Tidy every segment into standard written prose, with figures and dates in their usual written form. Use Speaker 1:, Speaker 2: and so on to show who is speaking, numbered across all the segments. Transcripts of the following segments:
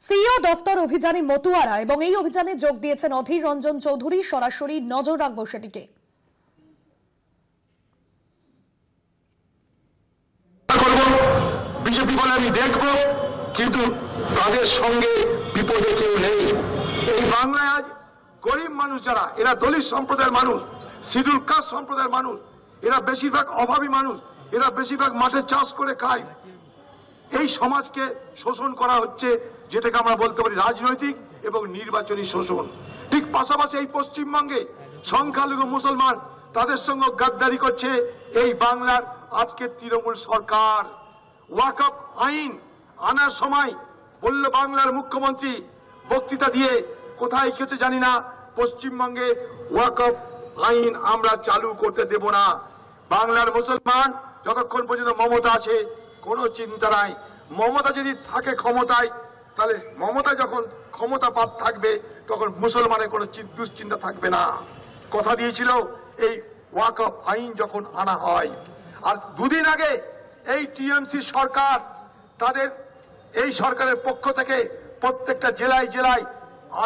Speaker 1: CEO দফতর অভিযানে মতুয়ারা এবং এই অভিযানে যোগ দিয়েছেন অধীর রঞ্জন চৌধুরী। সরাসরি নজর রাখবো সেদিকে।
Speaker 2: বিজেপি বলে আমি দেখবো, কিন্তু তাদের সঙ্গে বিপদে কেউ নেই। এই বাংলায় আজ গরিব মানুষ যারা, এরা দলিত সম্প্রদায়ের মানুষ, শিডিউল কাস্ট সম্প্রদায়ের মানুষ, এরা বেশিরভাগ অভাবী মানুষ, এরা বেশিরভাগ মাঠে চাষ করে খায়। এই সমাজকে শোষণ করা হচ্ছে, যেটাকে আমরা বলতে পারি রাজনৈতিক এবং নির্বাচনী শোষণ। ঠিক পাশাপাশি এই পশ্চিমবঙ্গে সংখ্যালঘু মুসলমান, তাদের সঙ্গে গাদ্দারি করছে এই বাংলার আজকের তৃণমূল সরকার। ওয়াকফ আইন আনার সময় বলল বাংলার মুখ্যমন্ত্রী বক্তৃতা দিয়ে, কোথায় কি হচ্ছে জানি না, পশ্চিমবঙ্গে ওয়াকফ আইন আমরা চালু করতে দেব না। বাংলার মুসলমান যতক্ষণ পর্যন্ত মমতা আছে কোনো চিন্তা নাই। মমতা যদি থাকে ক্ষমতায়, তাহলে মমতা যখন ক্ষমতা পাত থাকবে তখন মুসলমানের কোনো দুশ্চিন্তা থাকবে না। কথা দিয়েছিল এই ওয়াকফ আইন যখন আনা হয়। আর দুদিন আগে এই টিএমসি সরকার, তাদের এই সরকারের পক্ষ থেকে প্রত্যেকটা জেলায় জেলায়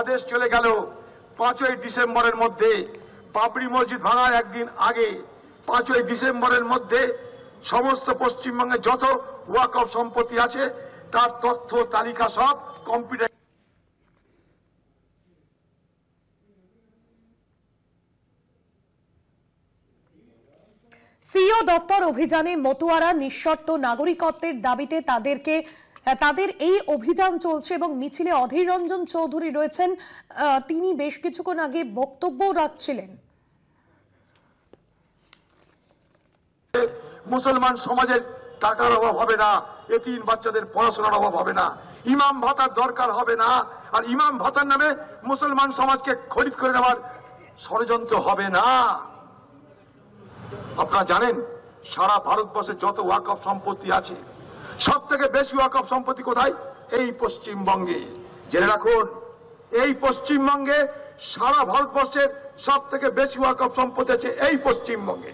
Speaker 2: আদেশ চলে গেল 5ই ডিসেম্বরের মধ্যে, বাবরি মসজিদ ভাঙার একদিন আগে 5ই ডিসেম্বরের মধ্যে সমস্ত পশ্চিমবঙ্গে যত ওয়াকফ সম্পত্তি আছে তার তথ্য তালিকা সব কম্পিউটার।
Speaker 1: সিইও দফতর অভিযানে মতুয়ারা নিঃশর্ত নাগরিকত্বের দাবিতে তাদের এই অভিযান চলছে এবং মিছিলে অধীর রঞ্জন চৌধুরী রয়েছেন। তিনি বেশ কিছুক্ষণ আগে বক্তব্য রাখছিলেন।
Speaker 2: মুসলমান সমাজের টাকার অভাব হবে না, এতিম বাচ্চাদের পড়াশোনার অভাব হবে না, ইমাম ভাতার দরকার হবে না, আর ইমাম ভাতার নামে মুসলমান সমাজকে খরিদ করে নেওয়ার ষড়যন্ত্র হবে না। আপনারা জানেন সারা ভারতবর্ষে যত ওয়াকফ সম্পত্তি আছে, সব থেকে বেশি ওয়াকফ সম্পত্তি কোথায়? এই পশ্চিমবঙ্গে। জেনে রাখুন, এই পশ্চিমবঙ্গে সারা ভারতবর্ষের সব থেকে বেশি ওয়াকফ সম্পত্তি আছে এই পশ্চিমবঙ্গে,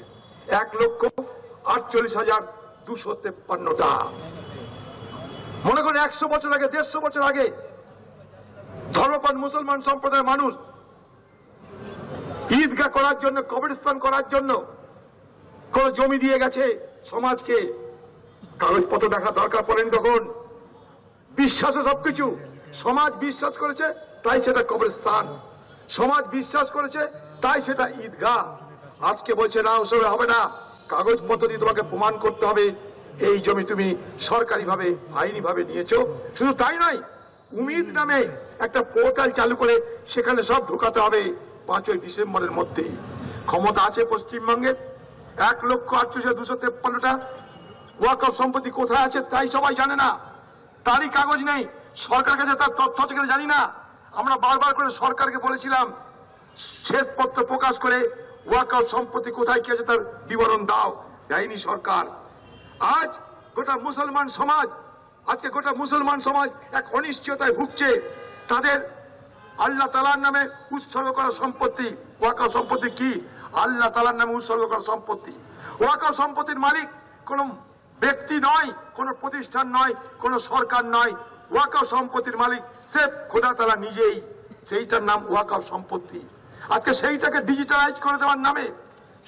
Speaker 2: 1,48,253টা। মনে করেন 100 বছর আগে, 150 বছর আগে ধর্মপ্রাণ মুসলমান সম্প্রদায়ের মানুষ ঈদগাহ করার জন্য, কবরস্থান করার জন্য কোন জমি দিয়ে গেছে সমাজকে, কাগজপত্র দেখা দরকার পড়েন তখন। বিশ্বাসে সবকিছু, সমাজ বিশ্বাস করেছে তাই সেটা কবরস্থান, সমাজ বিশ্বাস করেছে তাই সেটা ঈদগাহ। আজকে বলছে না, ওসবে হবে না, কাগজপত্র দিয়ে তোমাকে প্রমাণ করতে হবে এই জমি তুমি সরকারিভাবে আইনিভাবে নিয়েছো। শুধু তাই নয়, উমিদ নামে একটা পোর্টাল চালু করে সেখানে সব ঢোকাতে হবে 5ই ডিসেম্বরের মধ্যে। ক্ষমতা আছে পশ্চিমবঙ্গে, 1,48,253টা ওয়াকফ সম্পত্তি কোথায় আছে তাই সবাই জানে না, তারই কাগজ নেই, সরকার কাছে তার তথ্য আছে কিনা জানি না। আমরা বারবার করে সরকারকে বলেছিলাম শ্বেতপত্র প্রকাশ করে ওয়াকফ সম্পত্তি কোথায় কি আছে তার বিবরণ দাও, দেয়নি সরকার। আজ গোটা মুসলমান সমাজ, আজকে গোটা মুসলমান সমাজ এক অনিশ্চয়তায় ভুগছে। তাদের আল্লাহ তাআলার নামে উৎসর্গ করা সম্পত্তি, ওয়াকফ সম্পত্তি কি? আল্লাহ তাআলার নামে উৎসর্গ করা সম্পত্তি। ওয়াকফ সম্পত্তির মালিক কোন ব্যক্তি নয়, কোন প্রতিষ্ঠান নয়, কোন সরকার নয়। ওয়াকফ সম্পত্তির মালিক সে খোদা তাআলা নিজেই, সেইটার নাম ওয়াকফ সম্পত্তি। আজকে সেইটাকে ডিজিটালাইজ করে দেওয়ার নামে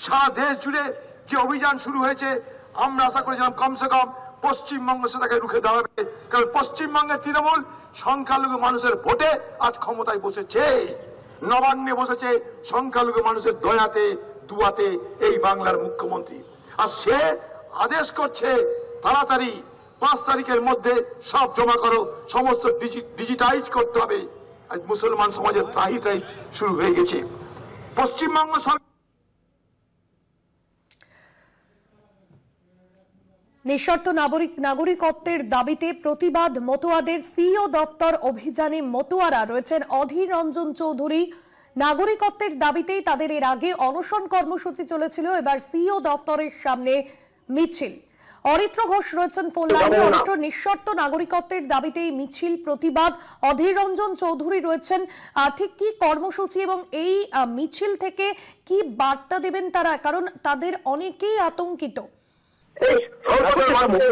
Speaker 2: সারা দেশ জুড়ে যে অভিযান শুরু হয়েছে, আমরা আশা করেছিলাম কমসে কম পশ্চিমবঙ্গ সেটাকে রুখে দাঁড়াবে, কারণ পশ্চিমবঙ্গের তৃণমূল সংখ্যালঘু মানুষের ভোটে আজ ক্ষমতায় বসেছে, নবান্নে বসেছে সংখ্যালঘু মানুষের দয়াতে দুয়াতে এই বাংলার মুখ্যমন্ত্রী। আর সে আদেশ করছে তাড়াতাড়ি 5 তারিখের মধ্যে সব জমা করো, সমস্ত ডিজিটাইজ করতে হবে। আজ মুসলমান সমাজের ত্রাহিতাই শুরু হয়ে গেছে। পশ্চিমবঙ্গ সরকার
Speaker 1: নিঃশর্ত নাগরিকত্বের দাবিতে প্রতিবাদ মতুয়াদের। সিইও দফতর অভিযানে মতুয়ারা রয়েছেন অধীর রঞ্জন চৌধুরী। নাগরিকত্বের দাবিতেই তাদের এর আগে অনশন কর্মসূচি চলেছিল, এবার সিইও দফতরের সামনে মিছিল। অরিত্র ঘোষ রয়েছেন ফোন লাইনে। অরিত্র, নিঃশর্ত নাগরিকত্বের দাবিতেই মিছিল, প্রতিবাদ, অধীর রঞ্জন চৌধুরী রয়েছেন, ঠিক কি কর্মসূচি এবং এই মিছিল থেকে কি বার্তা দেবেন তারা, কারণ তাদের অনেকেই আতঙ্কিত?
Speaker 2: এই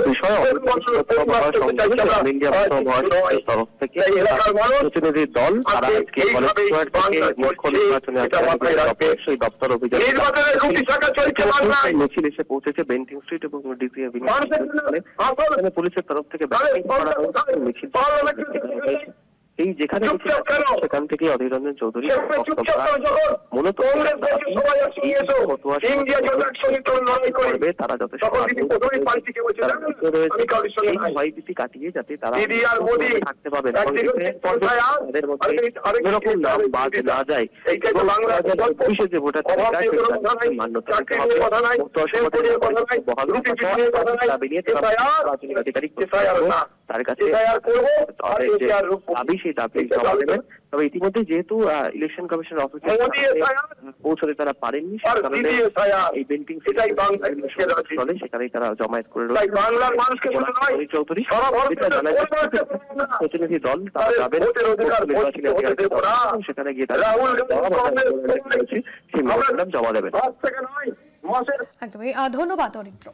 Speaker 2: বিষয়
Speaker 3: তরফ থেকে প্রতিনিধি দল তারা আজকে কলেজ স্কোয়ার থেকে মুখ্য নির্বাচনী আধিকারিক দপ্তর অভিযান মিছিল এসে পৌঁছেছে বেন্টিং স্ট্রিট এবং ডিসি এখানে পুলিশের তরফ থেকে মিছিল এই যেখানে সেখান থেকে অধীর রঞ্জন চৌধুরী মূলত তারা যথেষ্ট কাটিয়ে যাতে তারা থাকতে পাবেন তাদের মধ্যে এরকম নাম বাদ না যায় যে ভোটার তালিকা মান্যতা রাজনৈতিক আধিকারিক তার কাছে দাবি সেই দাবি জমা দেবেন। তবে ইতিমধ্যে যেহেতু ইলেকশন কমিশনের অফিসে পৌঁছতে তারা পারেননি এই বেন্টিং চলে সেখানেই তারা জমায়েত করে চৌধুরী প্রতিনিধি দল তারা যাবেন সেখানে গিয়ে তারা সেই জমা দেবেন।
Speaker 1: একদমই ধন্যবাদ অরিত্র।